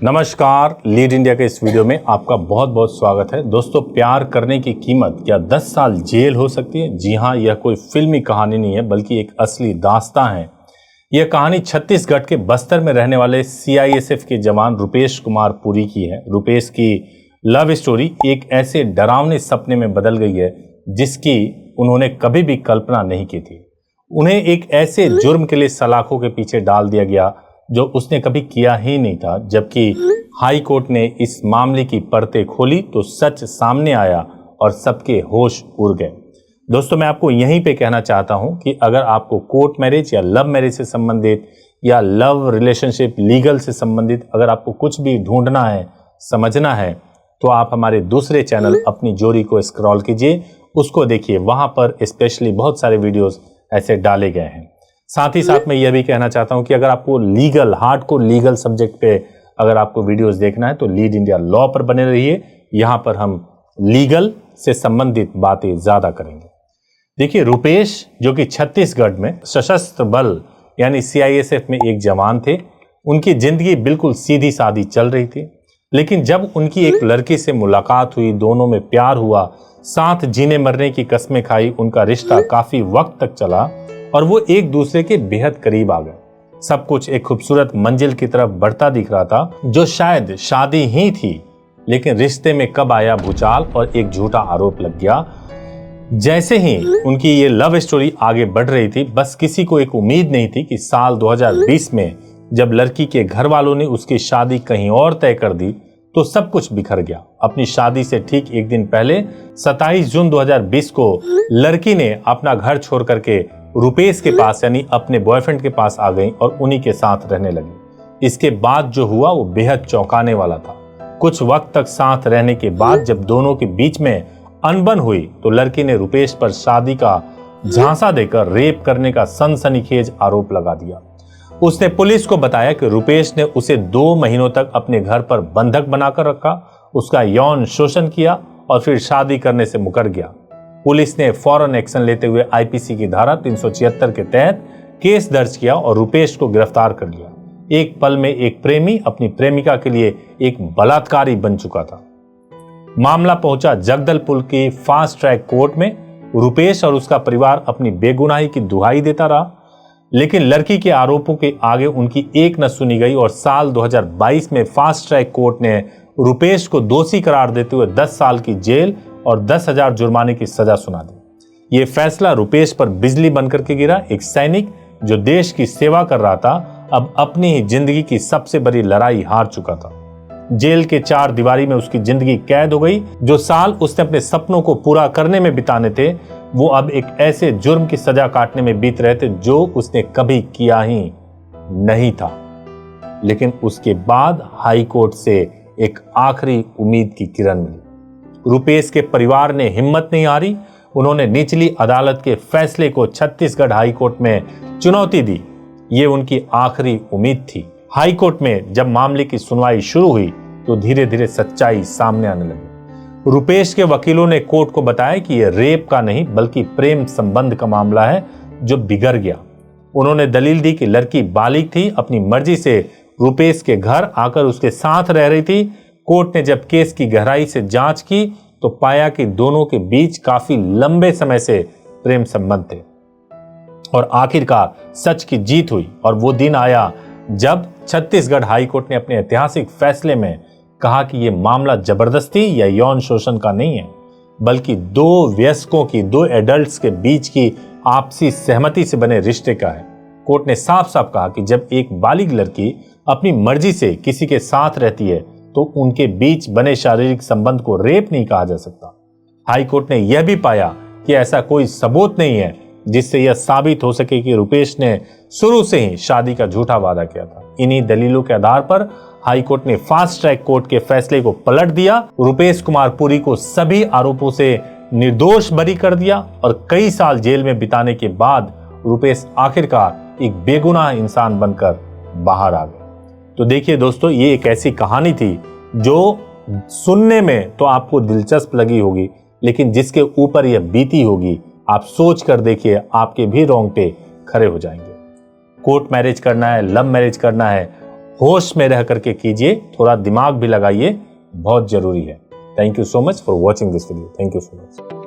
नमस्कार, lead India के इस वीडियो में आपका बहुत बहुत स्वागत है। दोस्तों, प्यार करने की कीमत क्या 10 साल जेल हो सकती है? जी हाँ, यह कोई फिल्मी कहानी नहीं है बल्कि एक असली दास्तां है। यह कहानी छत्तीसगढ़ के बस्तर में रहने वाले सीआईएसएफ के जवान रुपेश कुमार पुरी की है। रुपेश की लव स्टोरी एक ऐसे डरावने सपने में बदल गई है जिसकी उन्होंने कभी भी कल्पना नहीं की थी। उन्हें एक ऐसे जुर्म के लिए सलाखों के पीछे डाल दिया गया जो उसने कभी किया ही नहीं था। जबकि हाई कोर्ट ने इस मामले की परतें खोली तो सच सामने आया और सबके होश उड़ गए। दोस्तों, मैं आपको यहीं पे कहना चाहता हूं कि अगर आपको कोर्ट मैरिज या लव मैरिज से संबंधित या लव रिलेशनशिप लीगल से संबंधित अगर आपको कुछ भी ढूंढना है, समझना है, तो आप हमारे दूसरे चैनल अपनी जोड़ी को स्क्रॉल कीजिए, उसको देखिए। वहां पर स्पेशली बहुत सारे वीडियोस ऐसे डाले गए हैं। साथ ही साथ मैं यह भी कहना चाहता हूं कि अगर आपको लीगल हार्डकोर लीगल सब्जेक्ट पे अगर आपको वीडियोस देखना है तो लीड इंडिया लॉ पर बने रहिए। यहां पर हम लीगल से संबंधित बातें ज्यादा करेंगे। देखिए, रुपेश जो कि छत्तीसगढ़ में सशस्त्र बल यानी सीआईएसएफ में एक जवान थे, उनकी जिंदगी बिल्कुल सीधी सादी चल रही थी। लेकिन जब उनकी एक लड़की से मुलाकात हुई, दोनों में प्यार हुआ, साथ जीने मरने की कस्में खाई, उनका रिश्ता काफी वक्त तक चला और वो एक दूसरे के बेहद करीब आ गए। सब कुछ एक खूबसूरत मंजिल की तरफ बढ़ता दिख रहा था जो शायद शादी ही थी। लेकिन रिश्ते में कब आया भूचाल और एक झूठा आरोप लग गया। जैसे ही उनकी ये लव स्टोरी आगे बढ़ रही थी, बस किसी को एक उम्मीद नहीं थी कि साल 2020 में जब लड़की के घर वालों ने उसकी शादी कहीं और तय कर दी तो सब कुछ बिखर गया। अपनी शादी से ठीक एक दिन पहले 27 जून 2020 को लड़की ने अपना घर छोड़ करके रुपेश के पास यानी अपने बॉयफ्रेंड के पास आ गई और उन्हीं के साथ रहने लगी। इसके बाद जो हुआ वो बेहद चौंकाने वाला था। कुछ वक्त तक साथ रहने के बाद जब दोनों के बीच में अनबन हुई तो लड़की ने रुपेश पर शादी का झांसा देकर रेप करने का सनसनीखेज आरोप लगा दिया। उसने पुलिस को बताया कि रुपेश ने उसे 2 महीनों तक अपने घर पर बंधक बनाकर रखा, उसका यौन शोषण किया और फिर शादी करने से मुकर गया। पुलिस ने फौरन एक्शन लेते हुए आईपीसी की धारा 376 के तहत केस दर्ज किया और रुपेश को गिरफ्तार कर लिया। एक पल में एक प्रेमी अपनी प्रेमिका के लिए एक बलात्कारी बन चुका था। मामला पहुंचा जगदलपुर की फास्ट ट्रैक कोर्ट में। रुपेश और उसका परिवार अपनी बेगुनाही की दुहाई देता रहा, लेकिन लड़की के आरोपों के आगे उनकी एक न सुनी गई और साल 2022 में फास्ट ट्रैक कोर्ट ने रुपेश को दोषी करार देते हुए 10 साल की जेल और 10,000 जुर्माने की सजा सुना दी। ये फैसला रुपेश पर बिजली बनकर के गिरा। एक सैनिक जो देश की सेवा कर रहा था अब अपनी ही जिंदगी की सबसे बड़ी लड़ाई हार चुका था। जेल के 4 दीवारी में उसकी जिंदगी कैद हो गई। जो साल उसने अपने सपनों को पूरा करने में बिताने थे वो अब एक ऐसे जुर्म की सजा काटने में बीत रहे थे जो उसने कभी किया ही नहीं था। लेकिन उसके बाद हाई कोर्ट से एक आखिरी उम्मीद की किरण मिली। रुपेश के परिवार ने हिम्मत नहीं हारी। उन्होंने निचली अदालत के फैसले को छत्तीसगढ़ हाई कोर्ट में चुनौती दी। ये उनकी आखिरी उम्मीद थी। हाई कोर्ट में जब मामले की सुनवाई शुरू हुई तो धीरे धीरे सच्चाई सामने आने लगी। रुपेश के वकीलों ने कोर्ट को बताया कि यह रेप का नहीं बल्कि प्रेम संबंध का मामला है जो बिगड़ गया। उन्होंने दलील दी कि लड़की बालिग थी, अपनी मर्जी से रुपेश के घर आकर उसके साथ रह रही थी। कोर्ट ने जब केस की गहराई से जांच की तो पाया कि दोनों के बीच काफी लंबे समय से प्रेम संबंध थे और आखिरकार सच की जीत हुई। और वो दिन आया जब छत्तीसगढ़ हाई कोर्ट ने अपने ऐतिहासिक फैसले में कहा कि यह मामला जबरदस्ती या यौन शोषण का नहीं है बल्कि 2 वयस्कों की 2 एडल्ट्स के बीच की आपसी सहमति से बने रिश्ते का है। कोर्ट ने साफ साफ कहा कि जब एक बालिग लड़की अपनी मर्जी से किसी के साथ रहती है तो उनके बीच बने शारीरिक संबंध को रेप नहीं कहा जा सकता। हाई कोर्ट ने यह भी पाया कि ऐसा कोई सबूत नहीं है जिससे यह साबित हो सके कि रुपेश ने शुरू से ही शादी का झूठा वादा किया था। इन्हीं दलीलों के आधार पर हाई कोर्ट ने फास्ट ट्रैक कोर्ट के फैसले को पलट दिया। रुपेश कुमार पुरी को सभी आरोपों से निर्दोष बरी कर दिया और कई साल जेल में बिताने के बाद रुपेश आखिरकार एक बेगुनाह इंसान बनकर बाहर आ गए। तो देखिए दोस्तों, ये एक ऐसी कहानी थी जो सुनने में तो आपको दिलचस्प लगी होगी, लेकिन जिसके ऊपर यह बीती होगी आप सोच कर देखिए, आपके भी रोंगटे खड़े हो जाएंगे। कोर्ट मैरिज करना है, लव मैरिज करना है होश में रह करके कीजिए, थोड़ा दिमाग भी लगाइए, बहुत जरूरी है। Thank you so much for watching this video. Thank you so much.